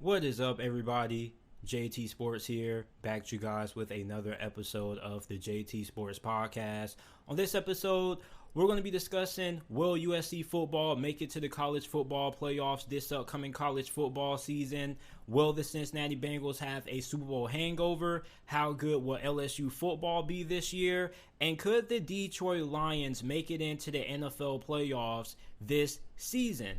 What is up, everybody? JT Sports here, back to you guys with another episode of the JT Sports Podcast. On this episode, we're going to be discussing, will USC football make it to the college football playoffs this upcoming college football season? Will the Cincinnati Bengals have a Super Bowl hangover? How good will LSU football be this year? And could the Detroit Lions make it into the NFL playoffs this season?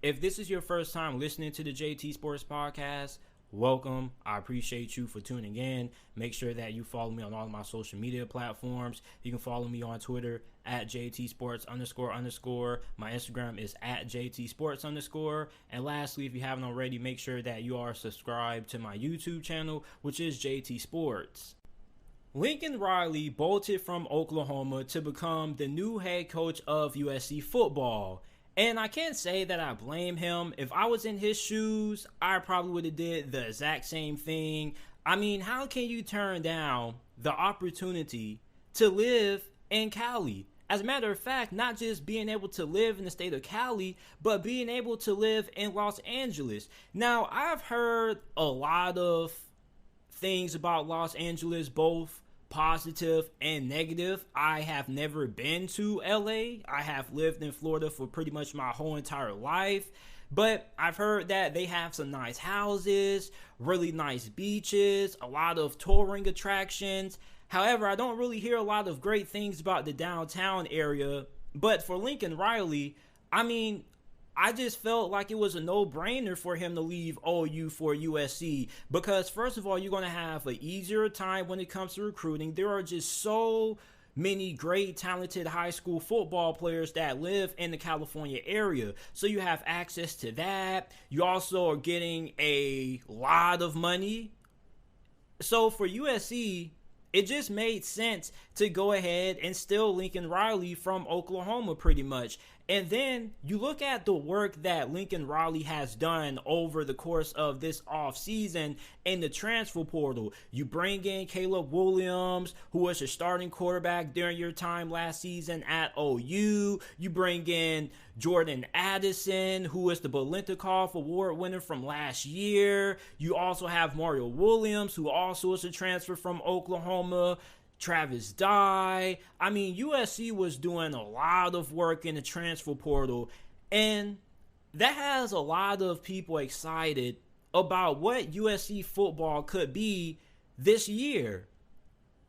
If this is your first time listening to the JT Sports Podcast, welcome. I appreciate you for tuning in. Make sure that you follow me on all of my social media platforms. You can follow me on Twitter at JTSports__. My Instagram is at JTSports_. And lastly, if you haven't already, make sure that you are subscribed to my YouTube channel, which is JT Sports. Lincoln Riley bolted from Oklahoma to become the new head coach of USC Football. And I can't say that I blame him. If I was in his shoes, I probably would have did the exact same thing. I mean, how can you turn down the opportunity to live in Cali? As a matter of fact, not just being able to live in the state of Cali, but being able to live in Los Angeles. Now, I've heard a lot of things about Los Angeles, both positive and negative. I have never been to LA. I have lived in Florida for pretty much my whole entire life. But I've heard that they have some nice houses, really nice beaches, a lot of touring attractions. However, I don't really hear a lot of great things about the downtown area. But for Lincoln Riley, I just felt like it was a no-brainer for him to leave OU for USC because, first of all, you're going to have an easier time when it comes to recruiting. There are just so many great, talented high school football players that live in the California area. So you have access to that. You also are getting a lot of money. So for USC, it just made sense to go ahead and steal Lincoln Riley from Oklahoma pretty much. And then you look at the work that Lincoln Riley has done over the course of this offseason in the transfer portal. You bring in Caleb Williams, who was your starting quarterback during your time last season at OU. You bring in Jordan Addison, who is the Bolintikov Award winner from last year. You also have Mario Williams, who also is a transfer from Oklahoma. Travis Dye. USC was doing a lot of work in the transfer portal, and that has a lot of people excited about what USC football could be this year.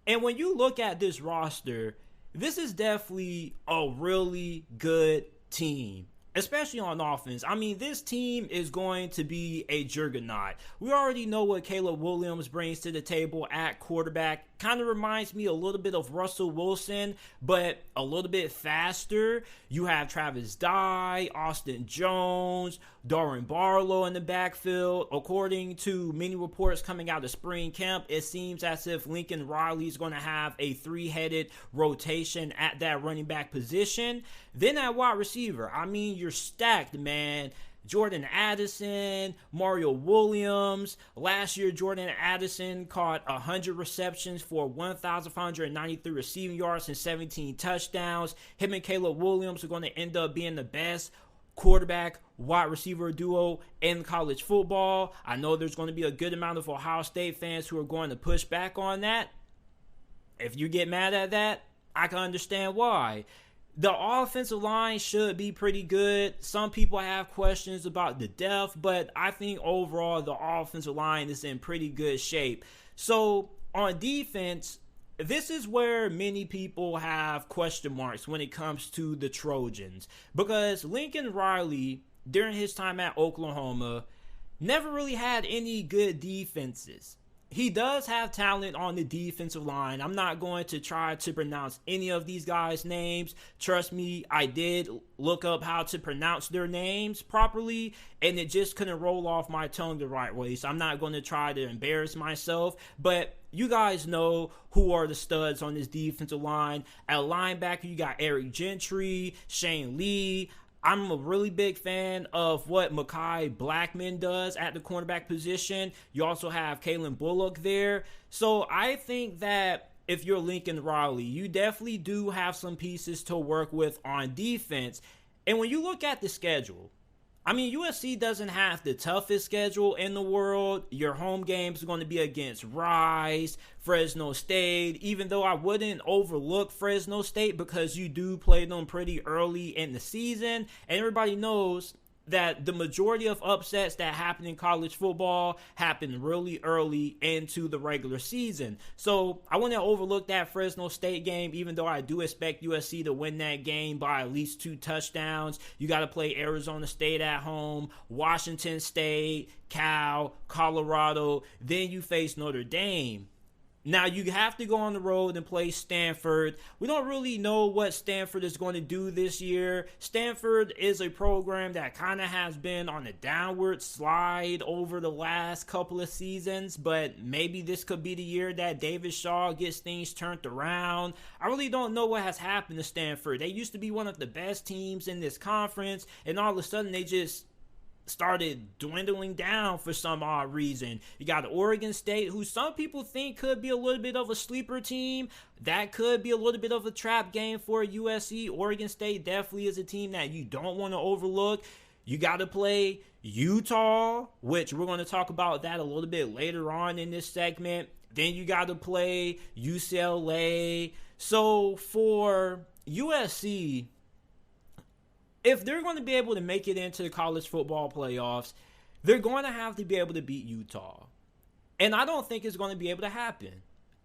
And when you look at this roster, this is definitely a really good team, especially on offense. This team is going to be a juggernaut. We already know what Caleb Williams brings to the table at quarterback. Kind of reminds me a little bit of Russell Wilson, but a little bit faster. You have Travis Dye, Austin Jones, Darren Barlow in the backfield. According to many reports coming out of spring camp, it seems as if Lincoln Riley is going to have a three-headed rotation at that running back position. Then at wide receiver, you're stacked, man. Jordan Addison, Mario Williams. Last year, Jordan Addison caught 100 receptions for 1,593 receiving yards and 17 touchdowns. Him and Caleb Williams are going to end up being the best quarterback wide receiver duo in college football. I know there's going to be a good amount of Ohio State fans who are going to push back on that. If you get mad at that, I can understand why. The offensive line should be pretty good. Some people have questions about the depth, but I think overall the offensive line is in pretty good shape. So on defense, this is where many people have question marks when it comes to the Trojans, because Lincoln Riley, during his time at Oklahoma, never really had any good defenses. He does have talent on the defensive line. I'm not going to try to pronounce any of these guys' names. Trust me, I did look up how to pronounce their names properly, and it just couldn't roll off my tongue the right way. So I'm not going to try to embarrass myself. But you guys know who are the studs on this defensive line. At linebacker, you got Eric Gentry, Shane Lee. I'm a really big fan of what Mekhi Blackman does at the cornerback position. You also have Kalen Bullock there. So I think that if you're Lincoln Riley, you definitely do have some pieces to work with on defense. And when you look at the schedule, I mean, USC doesn't have the toughest schedule in the world. Your home games are going to be against Rice, Fresno State, even though I wouldn't overlook Fresno State because you do play them pretty early in the season. And everybody knows that the majority of upsets that happen in college football happen really early into the regular season. So I wouldn't overlook that Fresno State game, even though I do expect USC to win that game by at least 2 touchdowns. You got to play Arizona State at home, Washington State, Cal, Colorado. Then you face Notre Dame. Now, you have to go on the road and play Stanford. We don't really know what Stanford is going to do this year. Stanford is a program that kind of has been on a downward slide over the last couple of seasons, but maybe this could be the year that David Shaw gets things turned around. I really don't know what has happened to Stanford. They used to be one of the best teams in this conference, and all of a sudden they just started dwindling down for some odd reason. You got Oregon State, who some people think could be a little bit of a sleeper team. That could be a little bit of a trap game for USC. Oregon State definitely is a team that you don't want to overlook. You got to play Utah, which we're going to talk about that a little bit later on in this segment. Then you got to play UCLA. So for USC, if they're going to be able to make it into the college football playoffs, they're going to have to be able to beat Utah. And I don't think it's going to be able to happen.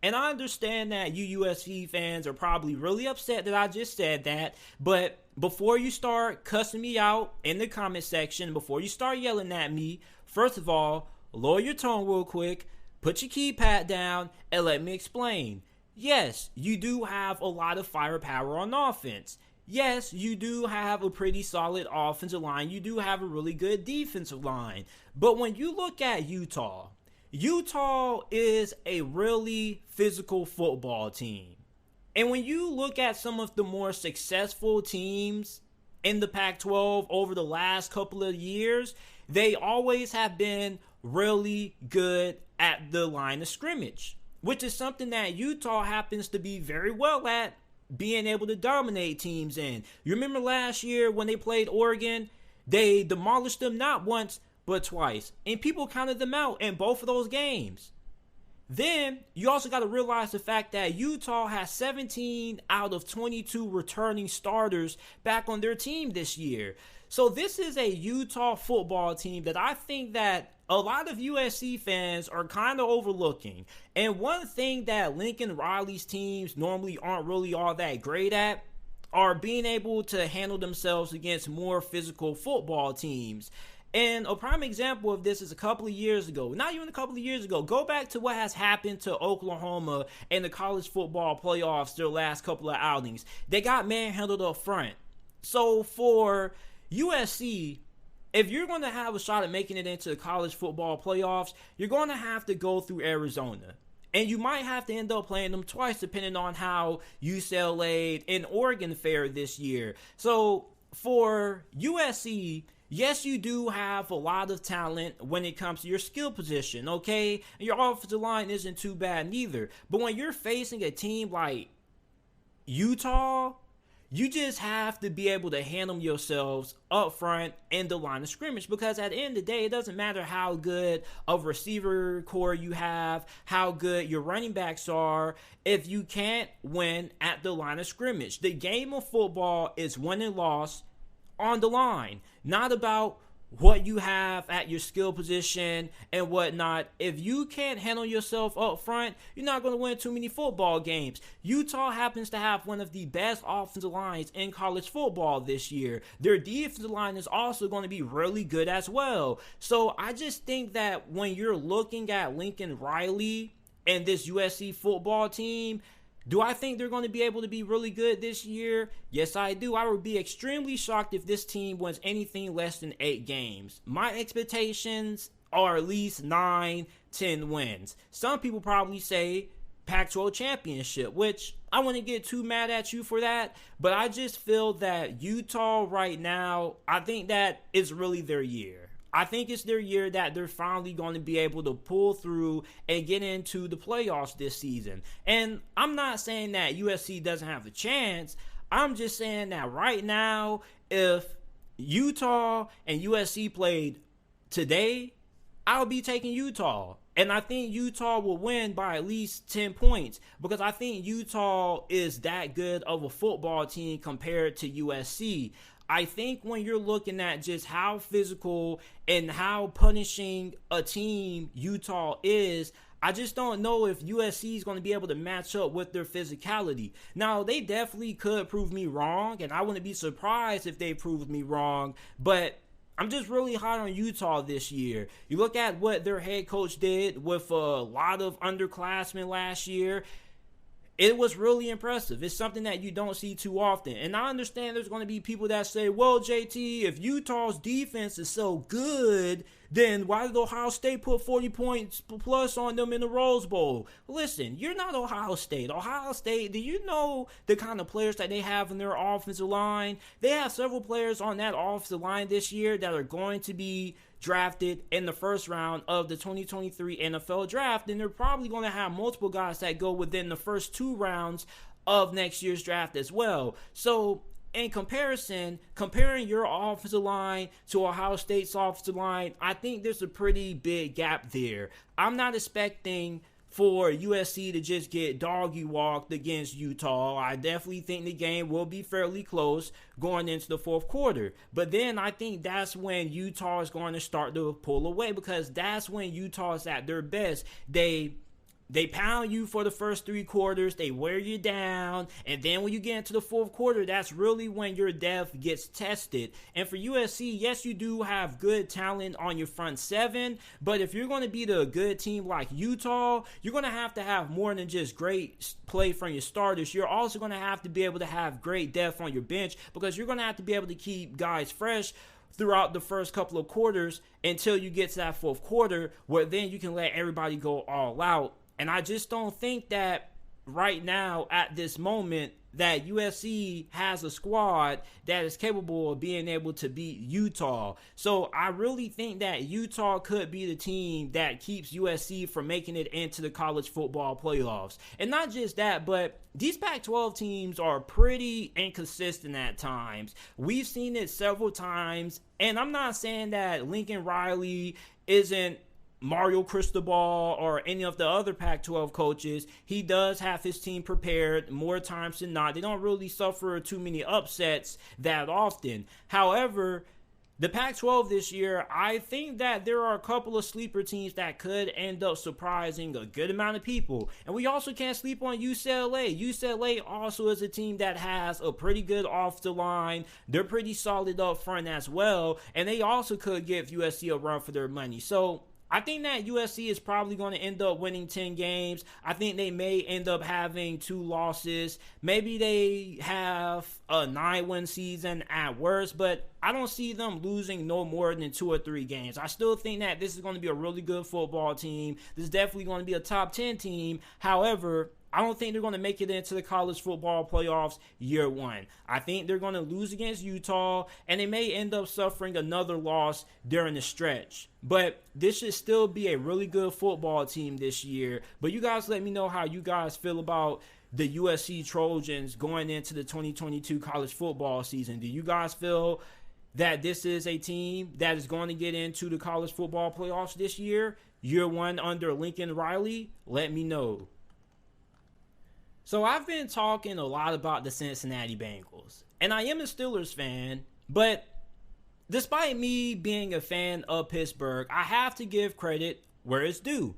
And I understand that you USC fans are probably really upset that I just said that. But before you start cussing me out in the comment section, before you start yelling at me, first of all, lower your tone real quick, put your keypad down, and let me explain. Yes, you do have a lot of firepower on offense. Yes, you do have a pretty solid offensive line. You do have a really good defensive line. But when you look at Utah is a really physical football team. And when you look at some of the more successful teams in the Pac-12 over the last couple of years, they always have been really good at the line of scrimmage, which is something that Utah happens to be very well at, being able to dominate teams in. You remember last year when they played Oregon, they demolished them not once, but twice. And people counted them out in both of those games. Then, you also got to realize the fact that Utah has 17 out of 22 returning starters back on their team this year. So this is a Utah football team that I think that a lot of USC fans are kind of overlooking. And one thing that Lincoln Riley's teams normally aren't really all that great at are being able to handle themselves against more physical football teams. And a prime example of this is a couple of years ago, not even a couple of years ago. Go back to what has happened to Oklahoma in the college football playoffs their last couple of outings. They got manhandled up front. So for USC, if you're going to have a shot at making it into the college football playoffs, you're going to have to go through Arizona. And you might have to end up playing them twice depending on how UCLA and Oregon fare this year. So for USC, yes, you do have a lot of talent when it comes to your skill position, okay? And your offensive line isn't too bad neither. But when you're facing a team like Utah, you just have to be able to handle yourselves up front in the line of scrimmage, because at the end of the day, it doesn't matter how good of receiver core you have, how good your running backs are, if you can't win at the line of scrimmage. The game of football is win and loss on the line, not about what you have at your skill position and whatnot. If you can't handle yourself up front, you're not going to win too many football games. Utah happens to have one of the best offensive lines in college football this year. Their defensive line is also going to be really good as well. So I just think that when you're looking at Lincoln Riley and this USC football team, do I think they're going to be able to be really good this year? Yes, I do. I would be extremely shocked if this team wins anything less than 8 games. My expectations are at least 9, 10 wins. Some people probably say Pac-12 Championship, which I wouldn't get too mad at you for that. But I just feel that Utah right now, I think that it's really their year. I think it's their year that they're finally going to be able to pull through and get into the playoffs this season. And I'm not saying that USC doesn't have a chance. I'm just saying that right now, if Utah and USC played today, I'll be taking Utah. And I think Utah will win by at least 10 points because I think Utah is that good of a football team compared to USC. I think when you're looking at just how physical and how punishing a team Utah is, I just don't know if USC is going to be able to match up with their physicality. Now, they definitely could prove me wrong, and I wouldn't be surprised if they proved me wrong, but I'm just really high on Utah this year. You look at what their head coach did with a lot of underclassmen last year. It was really impressive. It's something that you don't see too often. And I understand there's going to be people that say, well, JT, if Utah's defense is so good, then why did Ohio State put 40 points plus on them in the Rose Bowl? Listen, you're not Ohio State. Ohio State, do you know the kind of players that they have in their offensive line? They have several players on that offensive line this year that are going to be drafted in the first round of the 2023 NFL draft, and they're probably going to have multiple guys that go within the first 2 rounds of next year's draft as well. So in comparison, comparing your offensive line to Ohio State's offensive line, I think there's a pretty big gap there. I'm not expecting for USC to just get doggy walked against Utah. I definitely think the game will be fairly close going into the fourth quarter. But then I think that's when Utah is going to start to pull away because that's when Utah is at their best. They pound you for the first 3 quarters. They wear you down. And then when you get into the fourth quarter, that's really when your depth gets tested. And for USC, yes, you do have good talent on your front 7. But if you're going to beat a good team like Utah, you're going to have more than just great play from your starters. You're also going to have to be able to have great depth on your bench because you're going to have to be able to keep guys fresh throughout the first couple of quarters until you get to that fourth quarter where then you can let everybody go all out. And I just don't think that right now at this moment that USC has a squad that is capable of being able to beat Utah. So I really think that Utah could be the team that keeps USC from making it into the college football playoffs. And not just that, but these Pac-12 teams are pretty inconsistent at times. We've seen it several times. And I'm not saying that Lincoln Riley isn't Mario Cristobal or any of the other Pac-12 coaches. He does have his team prepared more times than not. They don't really suffer too many upsets that often. However, the Pac-12 this year, I think that there are a couple of sleeper teams that could end up surprising a good amount of people. And we also can't sleep on UCLA. UCLA also is a team that has a pretty good offensive line. They're pretty solid up front as well. And they also could give USC a run for their money. So I think that USC is probably going to end up winning 10 games. I think they may end up having 2 losses. Maybe they have a 9-win season at worst, but I don't see them losing no more than 2 or 3 games. I still think that this is going to be a really good football team. This is definitely going to be a top 10 team. However, I don't think they're going to make it into the college football playoffs year 1. I think they're going to lose against Utah, and they may end up suffering another loss during the stretch. But this should still be a really good football team this year. But you guys let me know how you guys feel about the USC Trojans going into the 2022 college football season. Do you guys feel that this is a team that is going to get into the college football playoffs this year 1 under Lincoln Riley? Let me know. So I've been talking a lot about the Cincinnati Bengals, and I am a Steelers fan, but despite me being a fan of Pittsburgh, I have to give credit where it's due.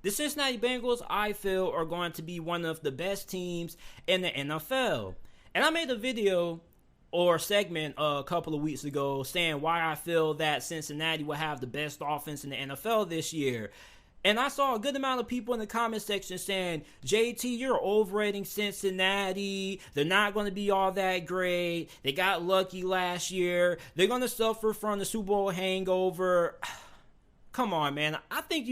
The Cincinnati Bengals, I feel, are going to be one of the best teams in the NFL. And I made a video or segment a couple of weeks ago saying why I feel that Cincinnati will have the best offense in the NFL this year. And I saw a good amount of people in the comment section saying, JT, you're overrating Cincinnati. They're not going to be all that great. They got lucky last year. They're going to suffer from the Super Bowl hangover. Come on, man. I think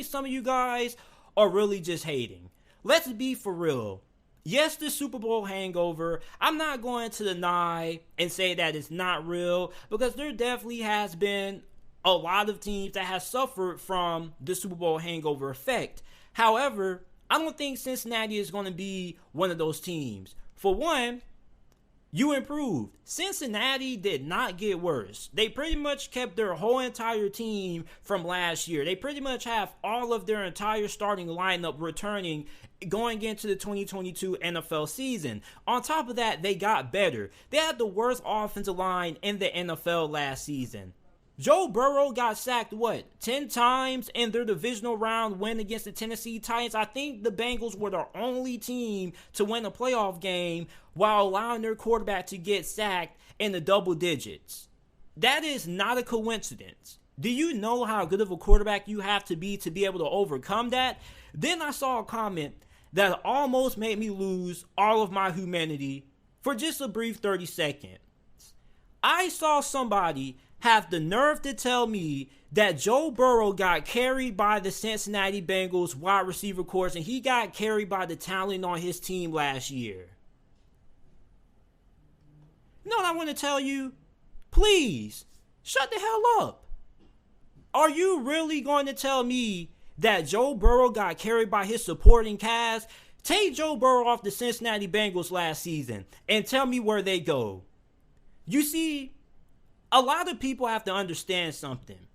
some of you guys are really just hating. Let's be for real. Yes, the Super Bowl hangover, I'm not going to deny and say that it's not real because there definitely has been a lot of teams that have suffered from the Super Bowl hangover effect. However, I don't think Cincinnati is going to be one of those teams. For one, you improved. Cincinnati did not get worse. They pretty much kept their whole entire team from last year. They pretty much have all of their entire starting lineup returning going into the 2022 NFL season. On top of that, they got better. They had the worst offensive line in the NFL last season. Joe Burrow got sacked, 10 times in their divisional round win against the Tennessee Titans? I think the Bengals were the only team to win a playoff game while allowing their quarterback to get sacked in the double digits. That is not a coincidence. Do you know how good of a quarterback you have to be able to overcome that? Then I saw a comment that almost made me lose all of my humanity for just a brief 30 seconds. I saw somebody have the nerve to tell me that Joe Burrow got carried by the Cincinnati Bengals wide receiver corps and he got carried by the talent on his team last year. You know what I want to tell you? Please, shut the hell up. Are you really going to tell me that Joe Burrow got carried by his supporting cast? Take Joe Burrow off the Cincinnati Bengals last season and tell me where they go. You see, a lot of people have to understand something.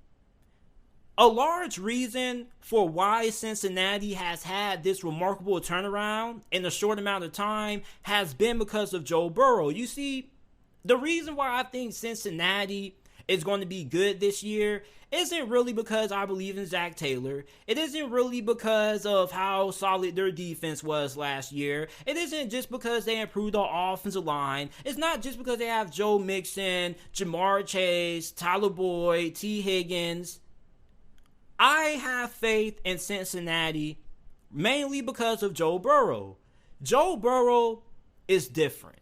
A large reason for why Cincinnati has had this remarkable turnaround in a short amount of time has been because of Joe Burrow. You see, the reason why I think Cincinnati is going to be good this year isn't really because I believe in Zach Taylor. It isn't really because of how solid their defense was last year. It isn't just because they improved the offensive line. It's not just because they have Joe Mixon, Jamar Chase, Tyler Boyd, T. Higgins. I have faith in Cincinnati mainly because of Joe Burrow. Joe Burrow is different.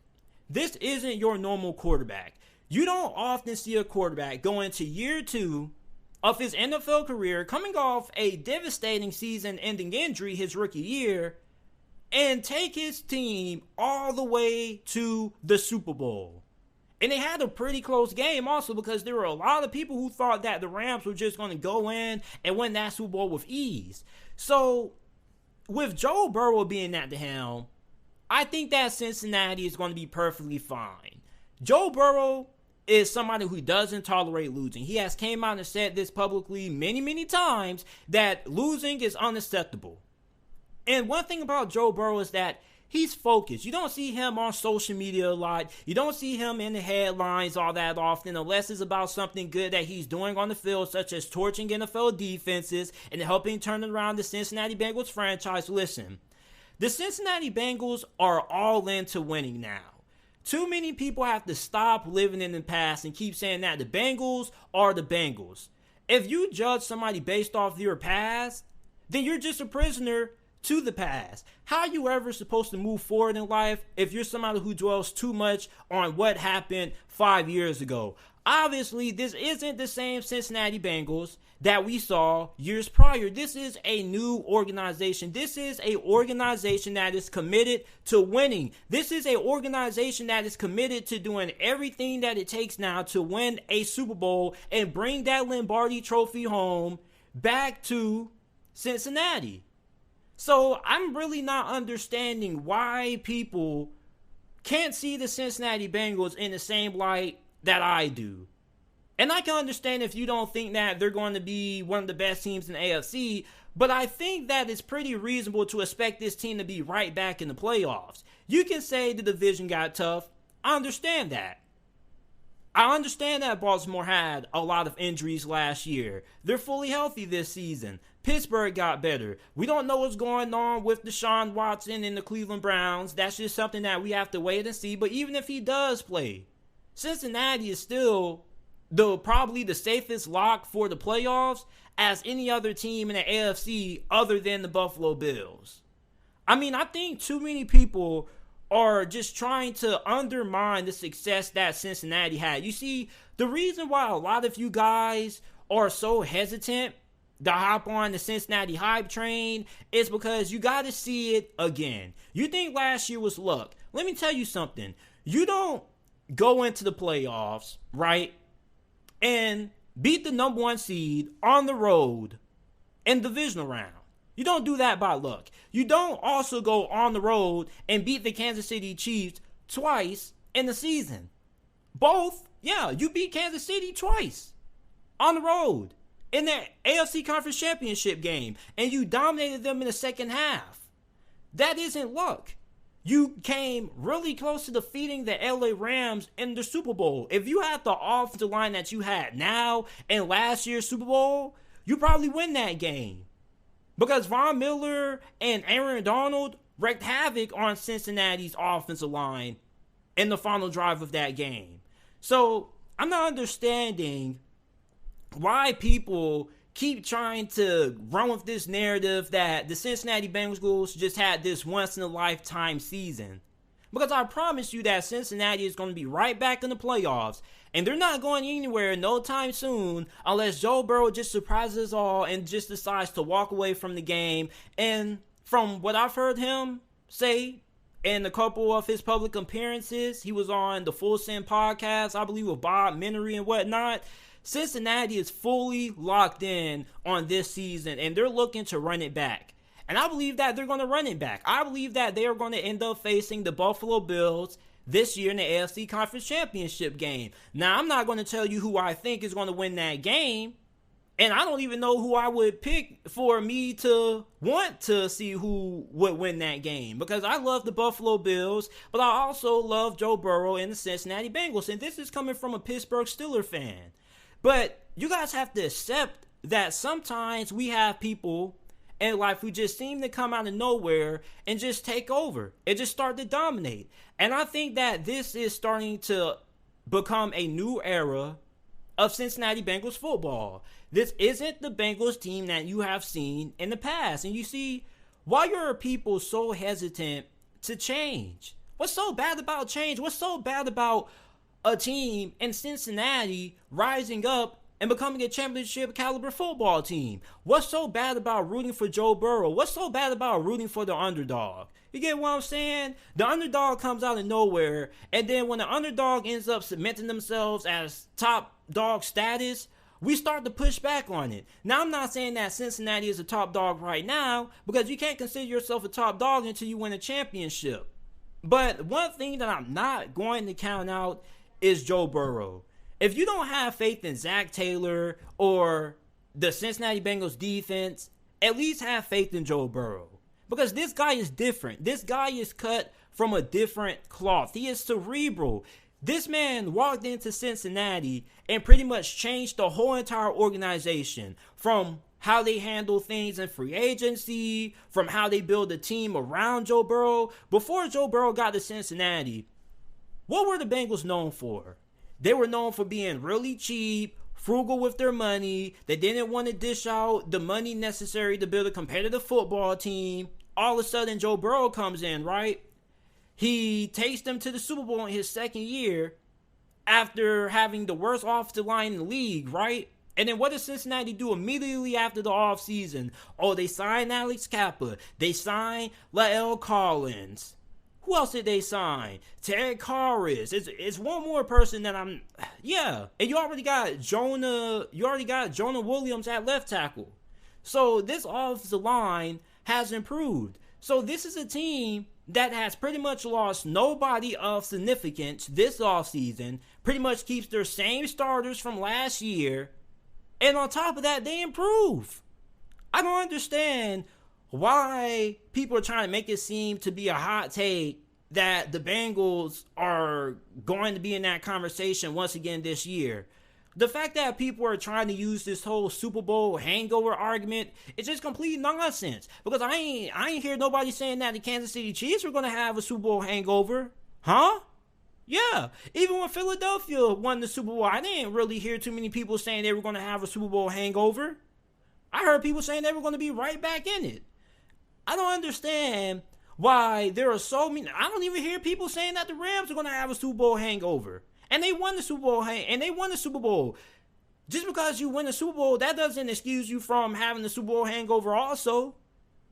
This isn't your normal quarterback. You don't often see a quarterback go into year 2 of his NFL career, coming off a devastating season-ending injury his rookie year, and take his team all the way to the Super Bowl. And they had a pretty close game also because there were a lot of people who thought that the Rams were just going to go in and win that Super Bowl with ease. So, with Joe Burrow being at the helm, I think that Cincinnati is going to be perfectly fine. Joe Burrow is somebody who doesn't tolerate losing. He has came out and said this publicly many, many times that losing is unacceptable. And one thing about Joe Burrow is that he's focused. You don't see him on social media a lot. You don't see him in the headlines all that often unless it's about something good that he's doing on the field, such as torching NFL defenses and helping turn around the Cincinnati Bengals franchise. Listen, the Cincinnati Bengals are all into winning now. Too many people have to stop living in the past and keep saying that the Bengals are the Bengals. If you judge somebody based off your past, then you're just a prisoner to the past. How are you ever supposed to move forward in life if you're somebody who dwells too much on what happened 5 years ago? Obviously, this isn't the same Cincinnati Bengals that we saw years prior. This is a new organization. This is an organization that is committed to winning. This is an organization that is committed to doing everything that it takes now to win a Super Bowl and bring that Lombardi trophy home back to Cincinnati. So I'm really not understanding why people can't see the Cincinnati Bengals in the same light that I do. And I can understand if you don't think that they're going to be one of the best teams in the AFC, but I think that it's pretty reasonable to expect this team to be right back in the playoffs. You can say the division got tough. I understand that. I understand that Baltimore had a lot of injuries last year. They're fully healthy this season. Pittsburgh got better. We don't know what's going on with Deshaun Watson and the Cleveland Browns. That's just something that we have to wait and see. But even if he does play, Cincinnati is still probably the safest lock for the playoffs as any other team in the AFC other than the Buffalo Bills. I mean, I think too many people are just trying to undermine the success that Cincinnati had. You see, the reason why a lot of you guys are so hesitant to hop on the Cincinnati hype train is because you got to see it again. You think last year was luck. Let me tell you something. You don't go into the playoffs, right, and beat the number 1 seed on the road in the divisional round. You don't do that by luck. You don't also go on the road and beat the Kansas City Chiefs twice in the season. Both, yeah, you beat Kansas City twice on the road in the AFC Conference Championship game, and you dominated them in the second half. That isn't luck. You came really close to defeating the LA Rams in the Super Bowl. If you had the offensive line that you had now in last year's Super Bowl, you probably win that game. Because Von Miller and Aaron Donald wreaked havoc on Cincinnati's offensive line in the final drive of that game. So I'm not understanding why people keep trying to run with this narrative that the Cincinnati Bengals just had this once-in-a-lifetime season. Because I promise you that Cincinnati is going to be right back in the playoffs, and they're not going anywhere no time soon unless Joe Burrow just surprises us all and just decides to walk away from the game. And from what I've heard him say in a couple of his public appearances, he was on the Full Send podcast, I believe, with Bob Menery and whatnot. Cincinnati is fully locked in on this season, and they're looking to run it back. And I believe that they're going to run it back. I believe that they are going to end up facing the Buffalo Bills this year in the AFC Conference Championship game. Now, I'm not going to tell you who I think is going to win that game, and I don't even know who I would pick for me to want to see who would win that game, because I love the Buffalo Bills, but I also love Joe Burrow and the Cincinnati Bengals, and this is coming from a Pittsburgh Steelers fan. But you guys have to accept that sometimes we have people in life who just seem to come out of nowhere and just take over and just start to dominate. And I think that this is starting to become a new era of Cincinnati Bengals football. This isn't the Bengals team that you have seen in the past. And you see, why are people so hesitant to change? What's so bad about change? What's so bad about a team in Cincinnati rising up and becoming a championship caliber football team? What's so bad about rooting for Joe Burrow? What's so bad about rooting for the underdog? You get what I'm saying? The underdog comes out of nowhere, and then when the underdog ends up cementing themselves as top dog status, we start to push back on it. Now, I'm not saying that Cincinnati is a top dog right now, because you can't consider yourself a top dog until you win a championship. But one thing that I'm not going to count out is Joe Burrow. If you don't have faith in Zach Taylor or the Cincinnati Bengals defense, at least have faith in Joe Burrow. Because this guy is different. This guy is cut from a different cloth. He is cerebral. This man walked into Cincinnati and pretty much changed the whole entire organization, from how they handle things in free agency, from how they build a team around Joe Burrow. Before Joe Burrow got to Cincinnati, what were the Bengals known for? They were known for being really cheap, frugal with their money. They didn't want to dish out the money necessary to build a competitive football team. All of a sudden, Joe Burrow comes in, right? He takes them to the Super Bowl in his second year after having the worst offensive line in the league, right? And then what does Cincinnati do immediately after the offseason? Oh, they signed Alex Kappa. They signed Lael Collins. Who else did they sign? Ted Karras. It's one more person that yeah. And you already got Jonah Williams at left tackle. So this offensive line has improved. So this is a team that has pretty much lost nobody of significance this offseason. Pretty much keeps their same starters from last year. And on top of that, they improve. I don't understand why people are trying to make it seem to be a hot take that the Bengals are going to be in that conversation once again this year. The fact that people are trying to use this whole Super Bowl hangover argument is just complete nonsense. Because I ain't hear nobody saying that the Kansas City Chiefs were going to have a Super Bowl hangover. Huh? Yeah. Even when Philadelphia won the Super Bowl, I didn't really hear too many people saying they were going to have a Super Bowl hangover. I heard people saying they were going to be right back in it. I don't understand why there are so many. I don't even hear people saying that the Rams are going to have a Super Bowl hangover. And they won the Super Bowl. Just because you win the Super Bowl, that doesn't excuse you from having the Super Bowl hangover also.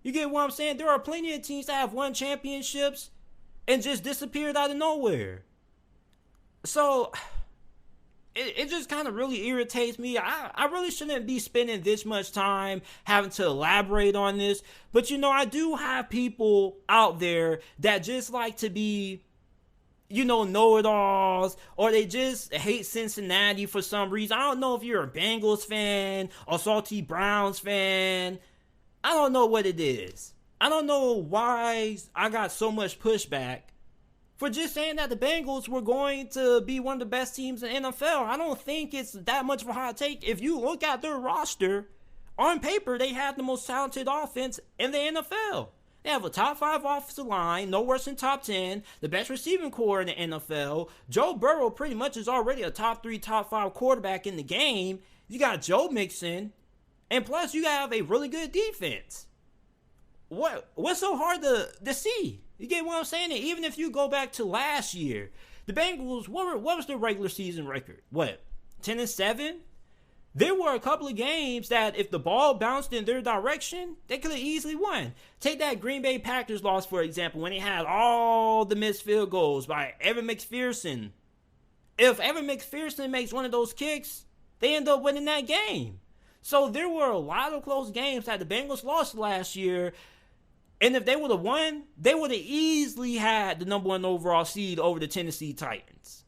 You get what I'm saying? There are plenty of teams that have won championships and just disappeared out of nowhere. So it just kind of really irritates me. I really shouldn't be spending this much time having to elaborate on this. But, I do have people out there that just like to be know-it-alls, or they just hate Cincinnati for some reason. I don't know if you're a Bengals fan or salty Browns fan. I don't know what it is. I don't know why I got so much pushback for just saying that the Bengals were going to be one of the best teams in the NFL. I don't think it's that much of a hot take. If you look at their roster, on paper, they have the most talented offense in the NFL. They have a top 5 offensive line, no worse than top 10, the best receiving core in the NFL. Joe Burrow pretty much is already a top 3, top 5 quarterback in the game. You got Joe Mixon, and plus you have a really good defense. What's so hard to see? You get what I'm saying? And even if you go back to last year, the Bengals, what was their regular season record? 10-7? There were a couple of games that if the ball bounced in their direction, they could have easily won. Take that Green Bay Packers loss, for example, when they had all the missed field goals by Evan McPherson. If Evan McPherson makes one of those kicks, they end up winning that game. So there were a lot of close games that the Bengals lost last year. And if they would have won, they would have easily had the number 1 overall seed over the Tennessee Titans.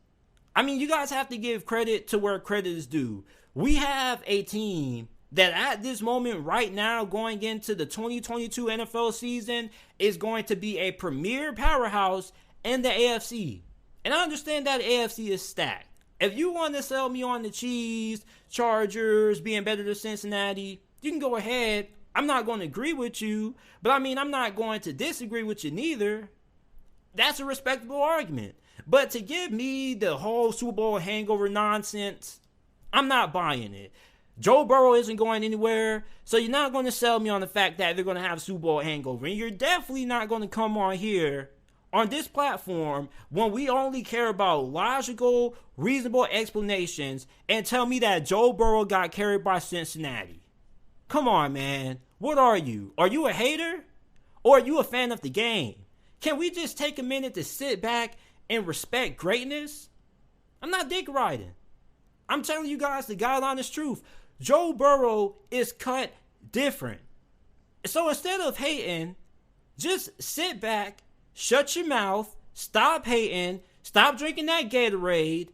I mean, you guys have to give credit to where credit is due. We have a team that at this moment right now going into the 2022 NFL season is going to be a premier powerhouse in the AFC. And I understand that the AFC is stacked. If you want to sell me on the Chiefs, Chargers being better than Cincinnati, you can go ahead. I'm not going to agree with you, but I'm not going to disagree with you neither. That's a respectable argument. But to give me the whole Super Bowl hangover nonsense, I'm not buying it. Joe Burrow isn't going anywhere, so you're not going to sell me on the fact that they're going to have a Super Bowl hangover. And you're definitely not going to come on here on this platform when we only care about logical, reasonable explanations and tell me that Joe Burrow got carried by Cincinnati. Come on, man. What are you? Are you a hater? Or are you a fan of the game? Can we just take a minute to sit back and respect greatness? I'm not dick riding. I'm telling you guys the God honest truth. Joe Burrow is cut different. So instead of hating, just sit back, shut your mouth, stop hating, stop drinking that Gatorade,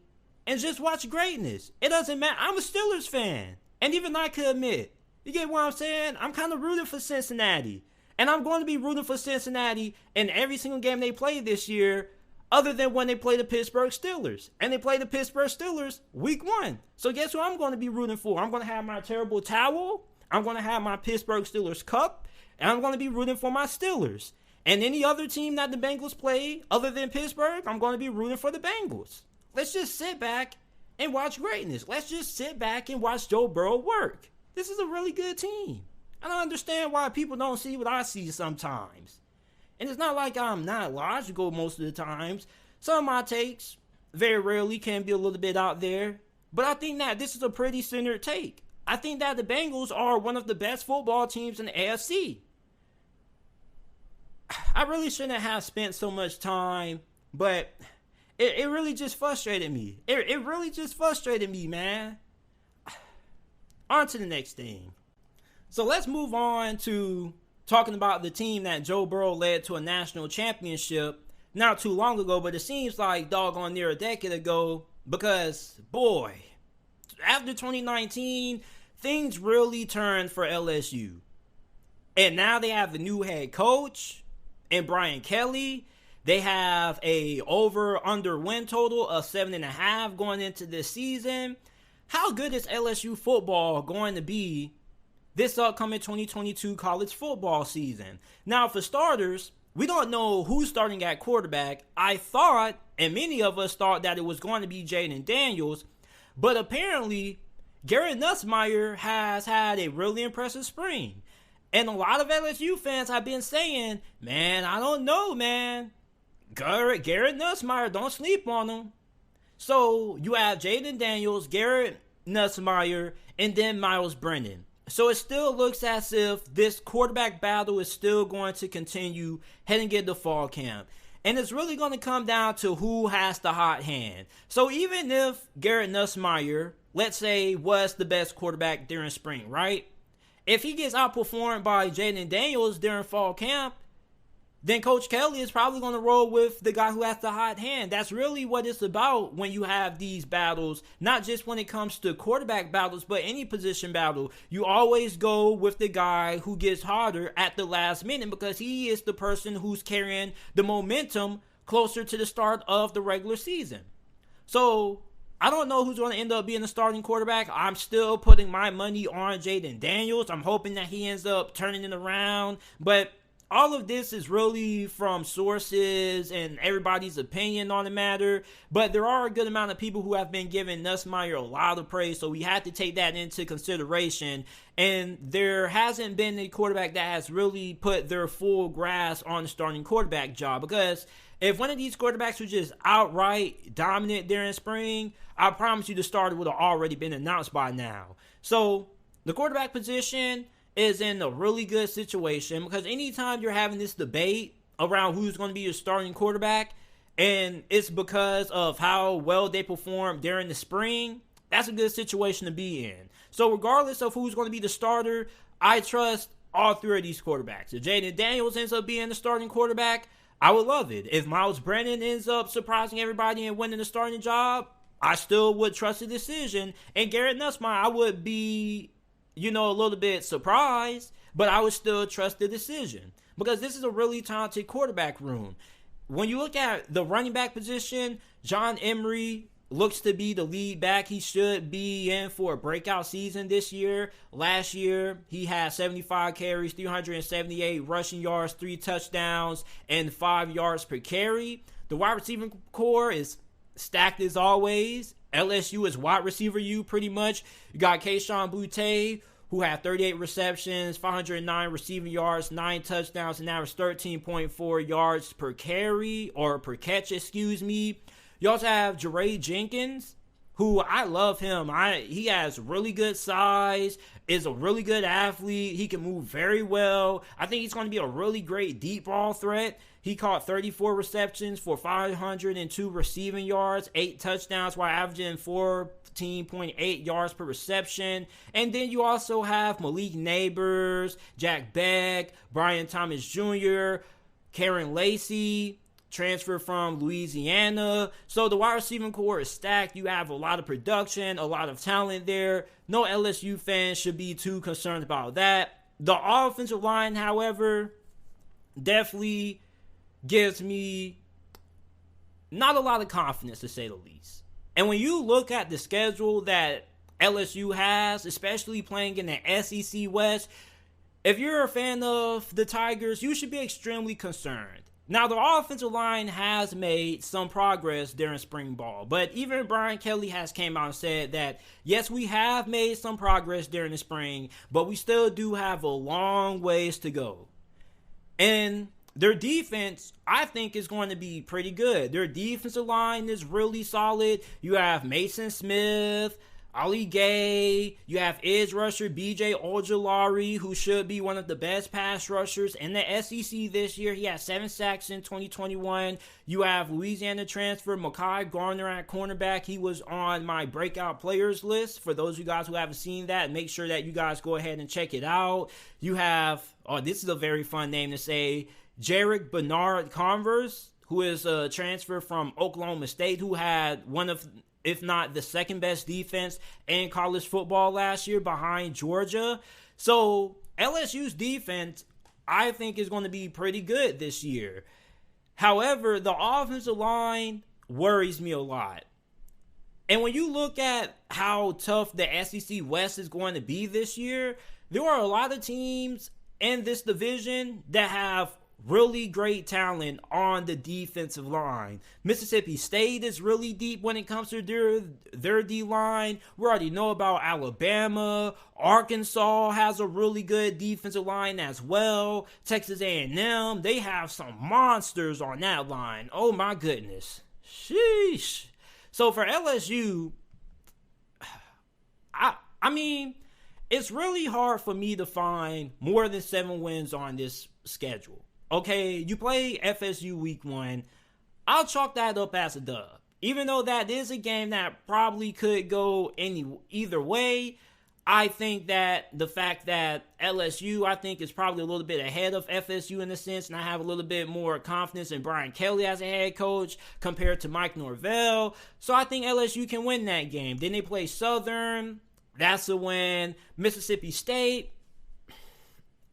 and just watch greatness. It doesn't matter. I'm a Steelers fan. And even I could admit, you get what I'm saying? I'm kind of rooting for Cincinnati. And I'm going to be rooting for Cincinnati in every single game they play this year, other than when they play the Pittsburgh Steelers. And they play the Pittsburgh Steelers week 1. So guess who I'm going to be rooting for? I'm going to have my terrible towel. I'm going to have my Pittsburgh Steelers cup. And I'm going to be rooting for my Steelers. And any other team that the Bengals play other than Pittsburgh, I'm going to be rooting for the Bengals. Let's just sit back and watch greatness. Let's just sit back and watch Joe Burrow work. This is a really good team. I don't understand why people don't see what I see sometimes. And it's not like I'm not logical most of the times. Some of my takes, very rarely, can be a little bit out there. But I think that this is a pretty centered take. I think that the Bengals are one of the best football teams in the AFC. I really shouldn't have spent so much time, but it really just frustrated me. It really just frustrated me, man. On to the next thing. So let's move on to talking about the team that Joe Burrow led to a national championship not too long ago, but it seems like doggone near a decade ago because, boy, after 2019, things really turned for LSU. And now they have a new head coach in Brian Kelly. They have a over-under win total of 7.5 going into this season. How good is LSU football going to be this upcoming 2022 college football season? Now, for starters, we don't know who's starting at quarterback. I thought, and many of us thought, that it was going to be Jaden Daniels, but apparently Garrett Nussmeier has had a really impressive spring. And a lot of LSU fans have been saying, man, I don't know, man. Garrett Nussmeier, don't sleep on him. So you have Jaden Daniels, Garrett Nussmeier, and then Miles Brennan. So it still looks as if this quarterback battle is still going to continue heading into fall camp. And it's really going to come down to who has the hot hand. So even if Garrett Nussmeier, let's say, was the best quarterback during spring, right? If he gets outperformed by Jaden Daniels during fall camp, then Coach Kelly is probably going to roll with the guy who has the hot hand. That's really what it's about when you have these battles, not just when it comes to quarterback battles, but any position battle. You always go with the guy who gets hotter at the last minute because he is the person who's carrying the momentum closer to the start of the regular season. So I don't know who's going to end up being the starting quarterback. I'm still putting my money on Jaden Daniels. I'm hoping that he ends up turning it around, but all of this is really from sources and everybody's opinion on the matter, but there are a good amount of people who have been giving Nussmeier a lot of praise, so we have to take that into consideration. And there hasn't been a quarterback that has really put their full grasp on the starting quarterback job, because if one of these quarterbacks was just outright dominant during spring, I promise you the starter would have already been announced by now. So the quarterback position is in a really good situation, because anytime you're having this debate around who's going to be your starting quarterback, and it's because of how well they performed during the spring, that's a good situation to be in. So regardless of who's going to be the starter, I trust all three of these quarterbacks. If Jaden Daniels ends up being the starting quarterback, I would love it. If Miles Brennan ends up surprising everybody and winning the starting job, I still would trust the decision. And Garrett Nussmeier, I would be a little bit surprised, but I would still trust the decision, because this is a really talented quarterback room. When you look at the running back position, John Emery looks to be the lead back. He should be in for a breakout season this year. Last year, he had 75 carries, 378 rushing yards, 3 touchdowns, and 5 yards per carry. The wide receiving core is stacked as always. LSU is wide receiver U pretty much. You got Kayshon Boutte, who had 38 receptions, 509 receiving yards, 9 touchdowns, and averaged 13.4 yards per carry, or per catch, excuse me. You also have Jeray Jenkins, who I love him. He has really good size, is a really good athlete. He can move very well. I think he's going to be a really great deep ball threat. He caught 34 receptions for 502 receiving yards, 8 touchdowns, while averaging 14.8 yards per reception. And then you also have Malik Neighbors, Jack Beck, Brian Thomas Jr., Karen Lacey, transfer from Louisiana. So the wide receiving core is stacked. You have a lot of production, a lot of talent there. No LSU fans should be too concerned about that. The offensive line, however, definitely gives me not a lot of confidence, to say the least. And when you look at the schedule that LSU has, especially playing in the SEC West, if you're a fan of the Tigers, you should be extremely concerned. Now, the offensive line has made some progress during spring ball, but even Brian Kelly has came out and said that, yes, we have made some progress during the spring, but we still do have a long ways to go. And their defense, I think, is going to be pretty good. Their defensive line is really solid. You have Mason Smith, Ali Gay, you have edge rusher BJ Ojulari, who should be one of the best pass rushers in the SEC this year. He had 7 sacks in 2021. You have Louisiana transfer Mekhi Garner at cornerback. He was on my breakout players list. For those of you guys who haven't seen that, make sure that you guys go ahead and check it out. You have, this is a very fun name to say, Jarek Bernard Converse, who is a transfer from Oklahoma State, who had one of, if not the second best defense in college football last year behind Georgia. So LSU's defense, I think, is going to be pretty good this year. However, the offensive line worries me a lot. And when you look at how tough the SEC West is going to be this year, there are a lot of teams in this division that have really great talent on the defensive line. Mississippi State is really deep when it comes to their D-line. We already know about Alabama. Arkansas has a really good defensive line as well. Texas A&M, they have some monsters on that line. Oh my goodness. Sheesh. So for LSU, I mean, it's really hard for me to find more than 7 wins on this schedule. Okay, you play FSU week 1. I'll chalk that up as a dub. Even though that is a game that probably could go either way, I think that the fact that LSU, I think, is probably a little bit ahead of FSU in a sense, and I have a little bit more confidence in Brian Kelly as a head coach compared to Mike Norvell. So I think LSU can win that game. Then they play Southern. That's a win. Mississippi State,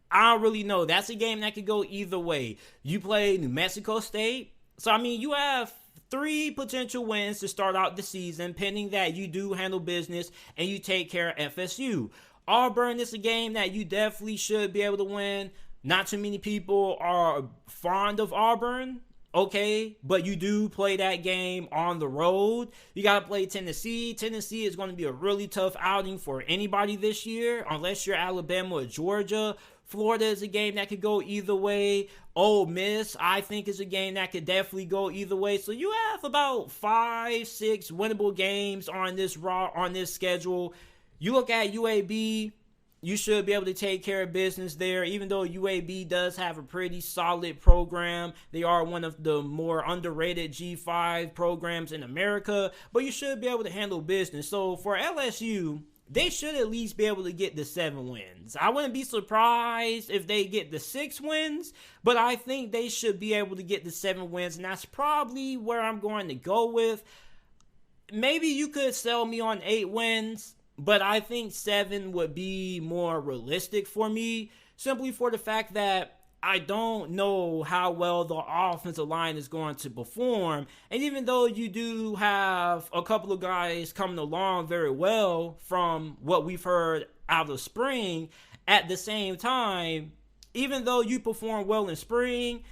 I don't really know. That's a game that could go either way. You play New Mexico State. So, I mean, you have 3 potential wins to start out the season, pending that you do handle business and you take care of FSU. Auburn is a game that you definitely should be able to win. Not too many people are fond of Auburn, okay, but you do play that game on the road. You got to play Tennessee. Tennessee is going to be a really tough outing for anybody this year, unless you're Alabama or Georgia. Florida is a game that could go either way. Ole Miss, I think, is a game that could definitely go either way. So you have about 5-6 winnable games on this schedule. You look at UAB, you should be able to take care of business there. Even though UAB does have a pretty solid program, they are one of the more underrated G5 programs in America. But you should be able to handle business. So for LSU, they should at least be able to get the 7 wins. I wouldn't be surprised if they get the 6 wins, but I think they should be able to get the 7 wins, and that's probably where I'm going to go with. Maybe you could sell me on 8 wins, but I think 7 would be more realistic for me, simply for the fact that I don't know how well the offensive line is going to perform. And even though you do have a couple of guys coming along very well from what we've heard out of spring, at the same time, even though you perform well in spring,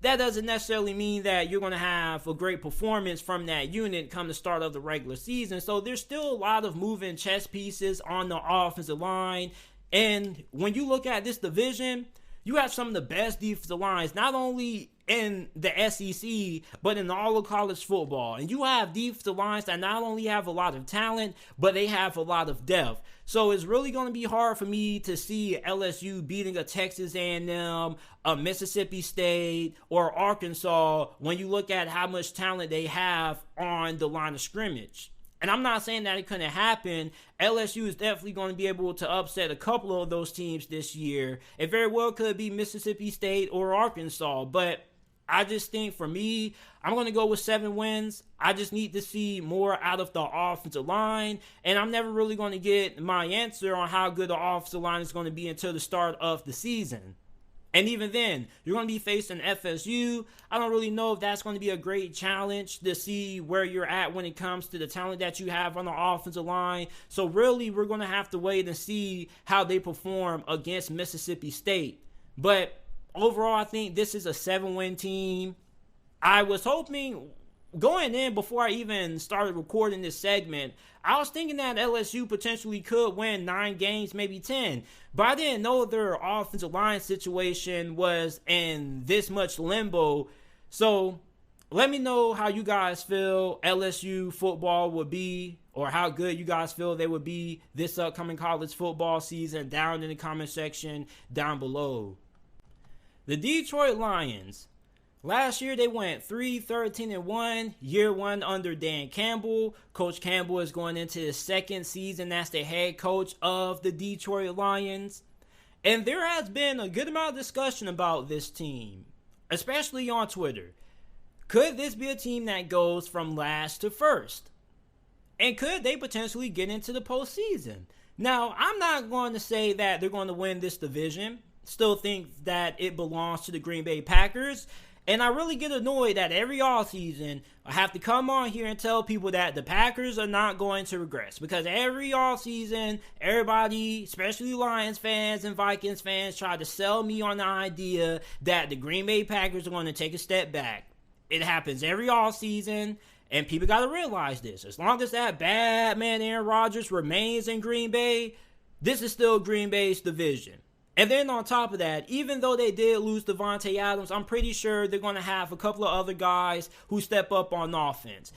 that doesn't necessarily mean that you're going to have a great performance from that unit come the start of the regular season. So there's still a lot of moving chess pieces on the offensive line. And when you look at this division, you have some of the best defensive lines, not only in the SEC, but in all of college football. And you have defensive lines that not only have a lot of talent, but they have a lot of depth. So it's really going to be hard for me to see LSU beating a Texas A&M, a Mississippi State, or Arkansas when you look at how much talent they have on the line of scrimmage. And I'm not saying that it couldn't happen. LSU is definitely going to be able to upset a couple of those teams this year. It very well could be Mississippi State or Arkansas. But I just think for me, I'm going to go with 7 wins. I just need to see more out of the offensive line. And I'm never really going to get my answer on how good the offensive line is going to be until the start of the season. And even then, you're going to be facing FSU. I don't really know if that's going to be a great challenge to see where you're at when it comes to the talent that you have on the offensive line. So really, we're going to have to wait and see how they perform against Mississippi State. But overall, I think this is a 7-win team. I was hoping, going in before I even started recording this segment, I was thinking that LSU potentially could win 9 games, maybe 10. But I didn't know their offensive line situation was in this much limbo. So let me know how you guys feel LSU football would be, or how good you guys feel they would be this upcoming college football season down in the comment section down below. The Detroit Lions. Last year, they went 3-13-1, year 1 under Dan Campbell. Coach Campbell is going into his 2nd season as the head coach of the Detroit Lions. And there has been a good amount of discussion about this team, especially on Twitter. Could this be a team that goes from last to first? And could they potentially get into the postseason? Now, I'm not going to say that they're going to win this division. Still think that it belongs to the Green Bay Packers. And I really get annoyed that every offseason I have to come on here and tell people that the Packers are not going to regress. Because every offseason, everybody, especially Lions fans and Vikings fans, try to sell me on the idea that the Green Bay Packers are going to take a step back. It happens every offseason, and people got to realize this. As long as that bad man Aaron Rodgers remains in Green Bay, this is still Green Bay's division. And then on top of that, even though they did lose Devontae Adams, I'm pretty sure they're going to have a couple of other guys who step up on offense.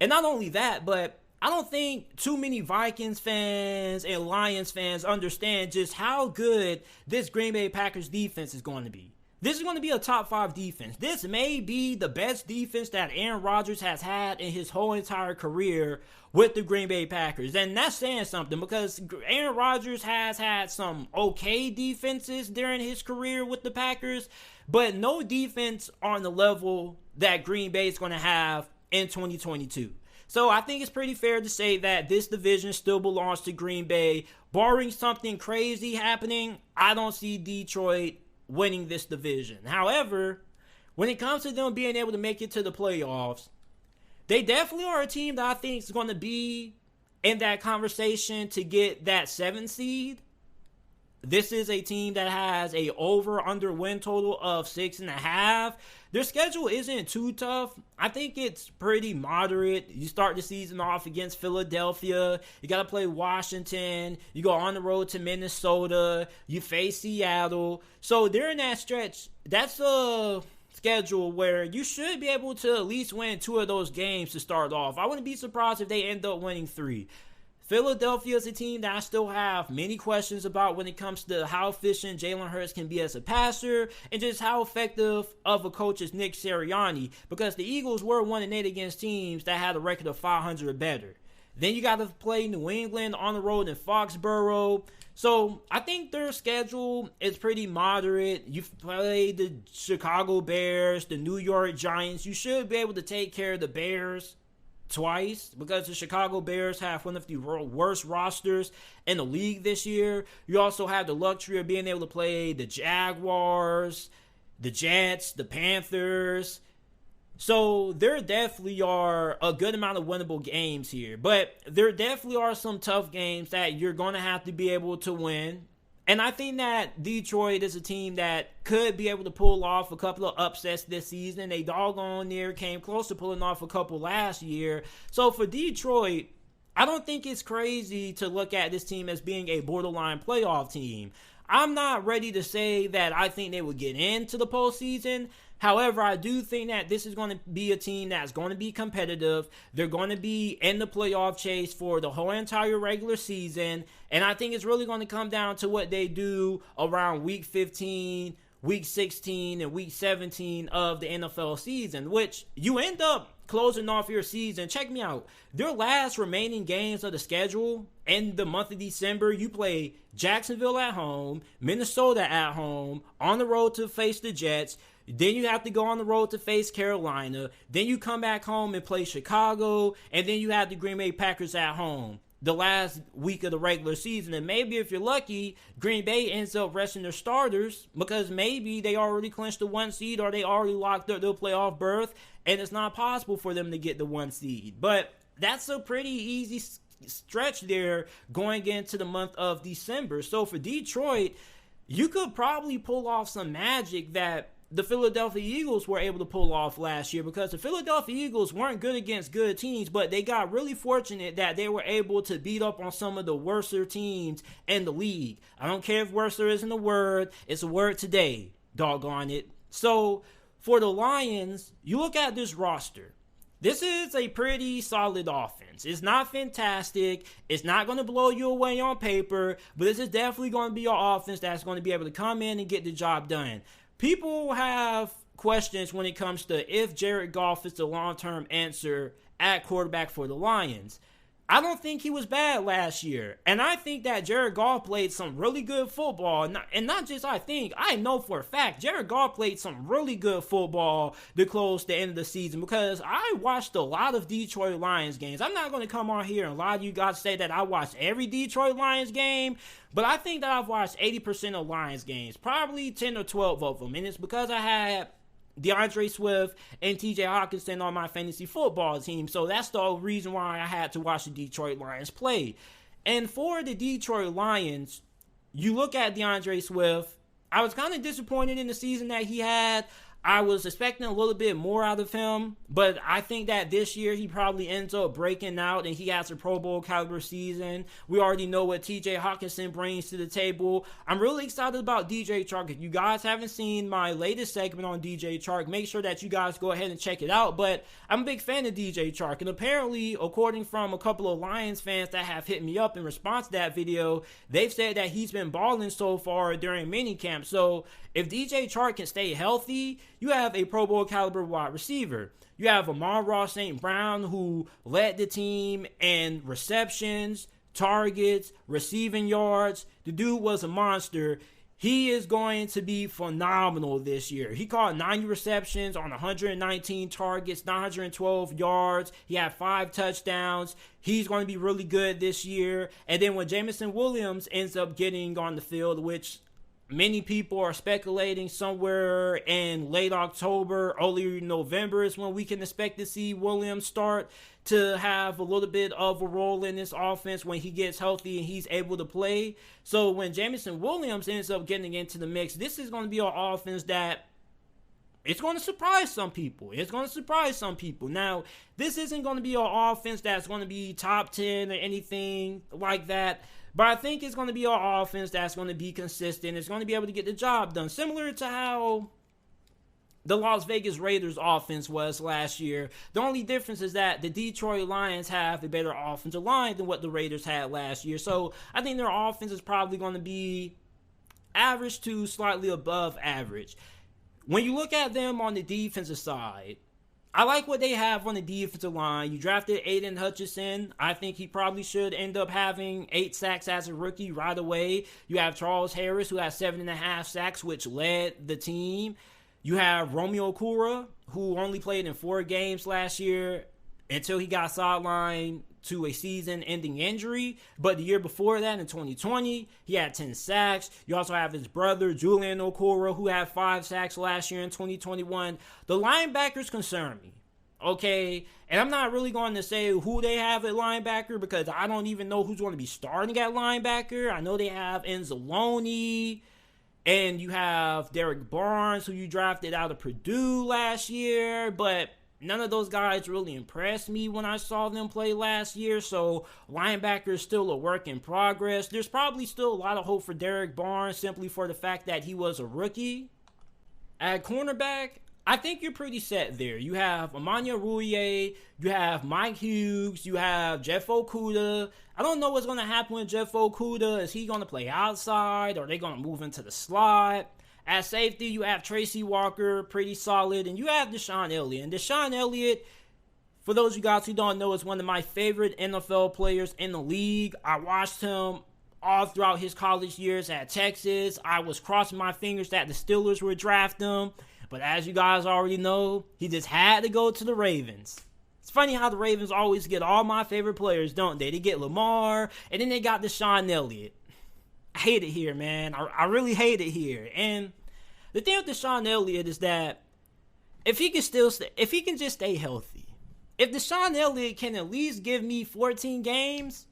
And not only that, but I don't think too many Vikings fans and Lions fans understand just how good this Green Bay Packers defense is going to be. this is going to be a top 5 defense. This may be the best defense that Aaron Rodgers has had in his whole entire career with the Green Bay Packers. And that's saying something because Aaron Rodgers has had some okay defenses during his career with the Packers, but no defense on the level that Green Bay is going to have in 2022. So I think it's pretty fair to say that this division still belongs to Green Bay. Barring something crazy happening, I don't see Detroit winning this division. However, when it comes to them being able to make it to the playoffs, they definitely are a team that I think is going to be in that conversation to get that 7th seed. This is a team that has a over-under win total of 6.5. Their schedule isn't too tough. I think it's pretty moderate. You start the season off against Philadelphia. You got to play Washington. You go on the road to Minnesota. You face Seattle. So during that stretch, that's a schedule where you should be able to at least win 2 of those games to start off. I wouldn't be surprised if they end up winning 3. Philadelphia is a team that I still have many questions about when it comes to how efficient Jalen Hurts can be as a passer and just how effective of a coach is Nick Sirianni, because the Eagles were 1-8 against teams that had a record of 500 or better. Then you got to play New England on the road in Foxborough. So I think their schedule is pretty moderate. You play the Chicago Bears, the New York Giants. You should be able to take care of the Bears twice because the Chicago Bears have one of the worst rosters in the league this year. You also have the luxury of being able to play the Jaguars, the Jets, the Panthers. So there definitely are a good amount of winnable games here, but there definitely are some tough games that you're going to have to be able to win. And I think that Detroit is a team that could be able to pull off a couple of upsets this season. They doggone near came close to pulling off a couple last year. So for Detroit, I don't think it's crazy to look at this team as being a borderline playoff team. I'm not ready to say that I think they would get into the postseason. However, I do think that this is going to be a team that's going to be competitive. They're going to be in the playoff chase for the whole entire regular season. And I think it's really going to come down to what they do around week 15, week 16, and week 17 of the NFL season, which you end up closing off your season. Check me out. Their last remaining games of the schedule in the month of December, you play Jacksonville at home, Minnesota at home, on the road to face the Jets. Then you have to go on the road to face Carolina. Then you come back home and play Chicago. And then you have the Green Bay Packers at home the last week of the regular season. And maybe if you're lucky, Green Bay ends up resting their starters because maybe they already clinched the 1 seed or they already locked up their playoff berth. And it's not possible for them to get the 1 seed. But that's a pretty easy stretch there going into the month of December. So for Detroit, you could probably pull off some magic that the Philadelphia Eagles were able to pull off last year, because the Philadelphia Eagles weren't good against good teams, but they got really fortunate that they were able to beat up on some of the worser teams in the league. I don't care if worser isn't a word. It's a word today. Doggone it. So for the Lions, you look at this roster. This is a pretty solid offense. It's not fantastic. It's not going to blow you away on paper, but this is definitely going to be an offense that's going to be able to come in and get the job done. People have questions when it comes to if Jared Goff is the long-term answer at quarterback for the Lions. I don't think he was bad last year. And I think that Jared Goff played some really good football. And not just I think, I know for a fact, Jared Goff played some really good football to close the end of the season, because I watched a lot of Detroit Lions games. I'm not going to come on here and lie to you guys, say that I watched every Detroit Lions game, but I think that I've watched 80% of Lions games, probably 10 or 12 of them. And it's because I had DeAndre Swift and TJ Hawkinson on my fantasy football team. So that's the reason why I had to watch the Detroit Lions play. And for the Detroit Lions, you look at DeAndre Swift, I was kind of disappointed in the season that he had. I was expecting a little bit more out of him, but I think that this year he probably ends up breaking out and he has a Pro Bowl caliber season. We already know what TJ Hawkinson brings to the table. I'm really excited about DJ Chark. If you guys haven't seen my latest segment on DJ Chark, make sure that you guys go ahead and check it out. But I'm a big fan of DJ Chark, and apparently, according from a couple of Lions fans that have hit me up in response to that video, they've said that he's been balling so far during minicamp. So if DJ Chark can stay healthy, you have a Pro Bowl caliber wide receiver. You have Amon-Ra St. Brown, who led the team in receptions, targets, receiving yards. The dude was a monster. He is going to be phenomenal this year. He caught 90 receptions on 119 targets, 912 yards. He had 5 touchdowns. He's going to be really good this year. And then when Jameson Williams ends up getting on the field, which many people are speculating somewhere in late October, early November is when we can expect to see Williams start to have a little bit of a role in this offense when he gets healthy and he's able to play. So when Jameson Williams ends up getting into the mix, this is going to be an offense that it's going to surprise some people. It's going to surprise some people. Now, this isn't going to be an offense that's going to be top 10 or anything like that. But I think it's going to be an offense that's going to be consistent. It's going to be able to get the job done. Similar to how the Las Vegas Raiders offense was last year. The only difference is that the Detroit Lions have a better offensive line than what the Raiders had last year. So I think their offense is probably going to be average to slightly above average. When you look at them on the defensive side, I like what they have on the defensive line. You drafted Aiden Hutchinson. I think he probably should end up having 8 sacks as a rookie right away. You have Charles Harris, who has 7.5 sacks, which led the team. You have Romeo Okwara, who only played in 4 games last year until he got sidelined to a season-ending injury. But the year before that, in 2020, he had 10 sacks. You also have his brother, Julian Okwara, who had 5 sacks last year in 2021. The linebackers concern me, okay? And I'm not really going to say who they have at linebacker because I don't even know who's going to be starting at linebacker. I know they have Anzalone, and you have Derek Barnes, who you drafted out of Purdue last year, but none of those guys really impressed me when I saw them play last year, so linebacker is still a work in progress. There's probably still a lot of hope for Derek Barnes simply for the fact that he was a rookie. At cornerback, I think you're pretty set there. You have Emmanuel Rouye, you have Mike Hughes, you have Jeff Okudah. I don't know what's going to happen with Jeff Okudah. Is he going to play outside, or are they going to move into the slot? At safety, you have Tracy Walker, pretty solid, and you have Deshaun Elliott. And Deshaun Elliott, for those of you guys who don't know, is one of my favorite NFL players in the league. I watched him all throughout his college years at Texas. I was crossing my fingers that the Steelers would draft him. But as you guys already know, he just had to go to the Ravens. It's funny how the Ravens always get all my favorite players, don't they? They get Lamar, and then they got Deshaun Elliott. I hate it here, man. I really hate it here. And the thing with Deshaun Elliott is that if he can just stay healthy, if Deshaun Elliott can at least give me 14 games,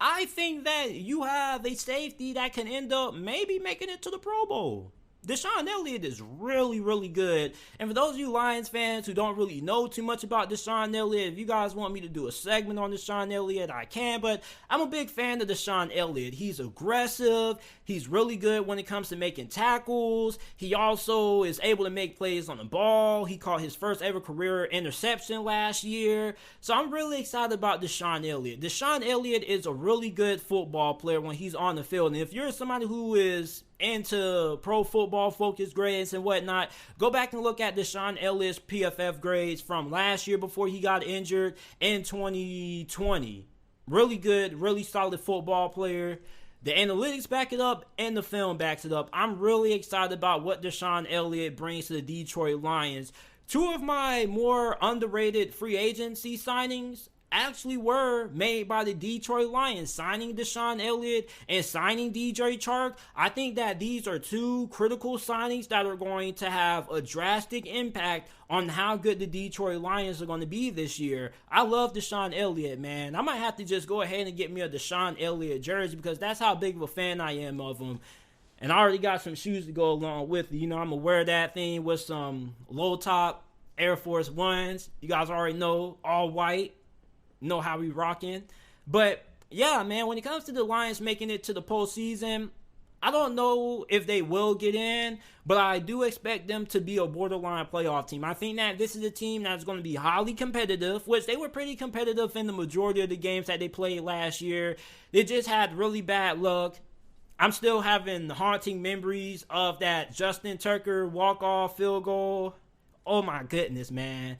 I think that you have a safety that can end up maybe making it to the Pro Bowl. Deshaun Elliott is really, really good. And for those of you Lions fans who don't really know too much about Deshaun Elliott, if you guys want me to do a segment on Deshaun Elliott, I can. But I'm a big fan of Deshaun Elliott. He's aggressive. He's really good when it comes to making tackles. He also is able to make plays on the ball. He caught his first ever career interception last year. So I'm really excited about Deshaun Elliott. Deshaun Elliott is a really good football player when he's on the field. And if you're somebody who is into pro football focus grades and whatnot, go back and look at Deshaun Elliott's PFF grades from last year before he got injured in 2020. Really good, really solid football player. The analytics back it up and the film backs it up. I'm really excited about what Deshaun Elliott brings to the Detroit Lions. 2 of my more underrated free agency signings actually were made by the Detroit Lions, signing Deshaun Elliott and signing DJ Chark. I think that these are 2 critical signings that are going to have a drastic impact on how good the Detroit Lions are going to be this year. I love Deshaun Elliott, man. I might have to just go ahead and get me a Deshaun Elliott jersey because that's how big of a fan I am of him. And I already got some shoes to go along with it. You know, I'm going to wear that thing with some low-top Air Force Ones. You guys already know, all white. You know how we rocking. But, yeah, man, when it comes to the Lions making it to the postseason, I don't know if they will get in, but I do expect them to be a borderline playoff team. I think that this is a team that's going to be highly competitive, which they were pretty competitive in the majority of the games that they played last year. They just had really bad luck. I'm still having haunting memories of that Justin Tucker walk-off field goal. Oh, my goodness, man.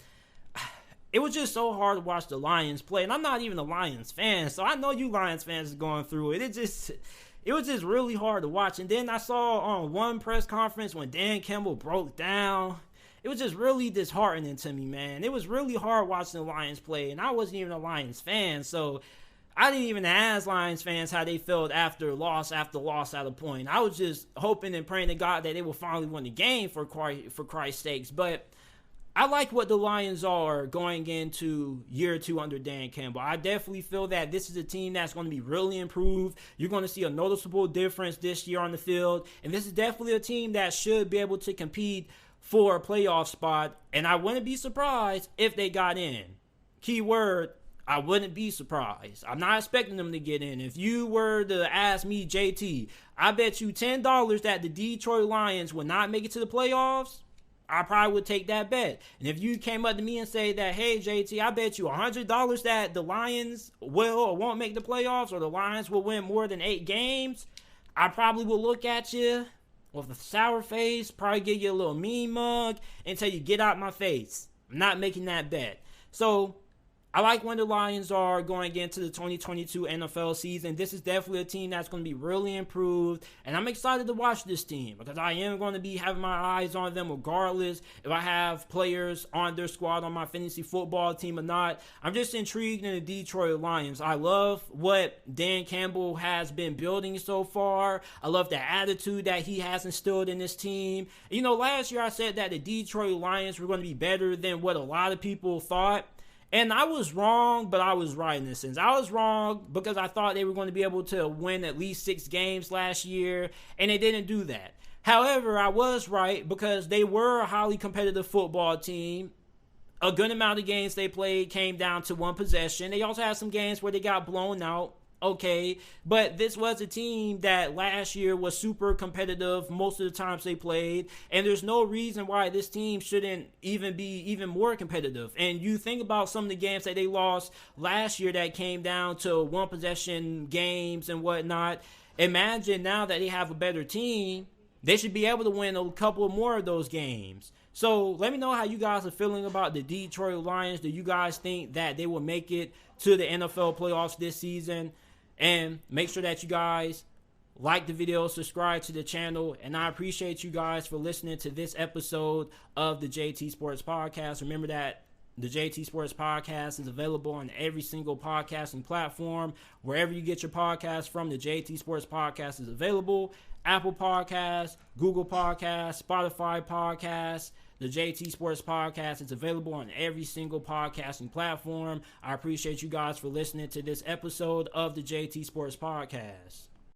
It was just so hard to watch the Lions play, and I'm not even a Lions fan, so I know you Lions fans are going through it. It was just really hard to watch. And then I saw on one press conference when Dan Campbell broke down, it was just really disheartening to me, man. It was really hard watching the Lions play, and I wasn't even a Lions fan, so I didn't even ask Lions fans how they felt after loss at a point. I was just hoping and praying to God that they will finally win the game for Christ's sakes. But I like what the Lions are going into year 2 under Dan Campbell. I definitely feel that this is a team that's going to be really improved. You're going to see a noticeable difference this year on the field. And this is definitely a team that should be able to compete for a playoff spot. And I wouldn't be surprised if they got in. Key word, I wouldn't be surprised. I'm not expecting them to get in. If you were to ask me, JT, I bet you $10 that the Detroit Lions would not make it to the playoffs. I probably would take that bet. And if you came up to me and say that, hey, JT, I bet you $100 that the Lions will or won't make the playoffs or the Lions will win more than 8 games, I probably will look at you with a sour face, probably give you a little mean mug and tell you, get out my face. I'm not making that bet. So I like when the Lions are going into the 2022 NFL season. This is definitely a team that's going to be really improved. And I'm excited to watch this team because I am going to be having my eyes on them regardless if I have players on their squad on my fantasy football team or not. I'm just intrigued in the Detroit Lions. I love what Dan Campbell has been building so far. I love the attitude that he has instilled in this team. You know, last year I said that the Detroit Lions were going to be better than what a lot of people thought. And I was wrong, but I was right in a sense. I was wrong because I thought they were going to be able to win at least 6 games last year, and they didn't do that. However, I was right because they were a highly competitive football team. A good amount of games they played came down to 1 possession. They also had some games where they got blown out. Okay, but this was a team that last year was super competitive most of the times they played, and there's no reason why this team shouldn't even be even more competitive. And you think about some of the games that they lost last year that came down to 1 possession games and whatnot. Imagine now that they have a better team, they should be able to win a couple more of those games. So let me know how you guys are feeling about the Detroit Lions. Do you guys think that they will make it to the NFL playoffs this season? And make sure that you guys like the video, subscribe to the channel, and I appreciate you guys for listening to this episode of the JT Sports Podcast. Remember that the JT Sports Podcast is available on every single podcasting platform. Wherever you get your podcast from, the JT Sports Podcast is available. Apple Podcasts, Google Podcasts, Spotify Podcasts. The JT Sports Podcast is available on every single podcasting platform. I appreciate you guys for listening to this episode of the JT Sports Podcast.